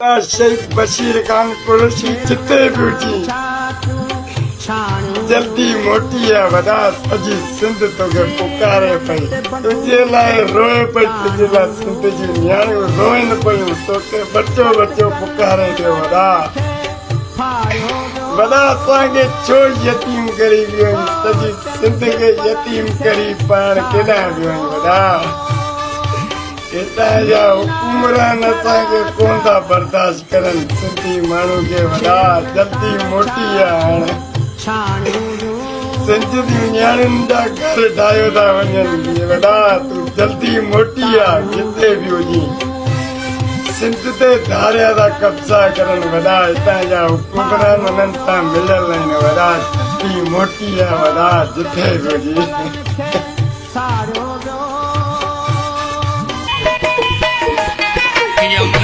शेख बशीर खान कुरैशी जिते भी हुजी जल्दी मोटी है वॾा सॼी सिंध तोखे पुकारे पई तुंहिंजे लाइ रोए पई तुंहिंजे लाइ सिंध जी नियाणियूं रोइनि पयूं तोखे बचो बचो पुकारे पियो वॾा असांखे छो यतीम करी वियो आहीं सॼी सिंध खे यतीम करी पाण केॾां वियो आहीं वॾा हितां जा हुकुमरान असांखे कोन था बर्दाश्त करनि सिंधी माण्हू खे वॾा जल्दी मोटी आहे हाणे सिंध जूं नियाणियुनि जा घर ठाहियो था वञनि वॾा तूं जल्दी मोटी आहे जिते बि हुजी सिंध ते धारिया था कब्ज़ा करनि वॾा हितां जा हुकुमरान उन्हनि सां मिलियल आहिनि वॾा जल्दी मोटी आहे वॾा जिते बि हुजी Yo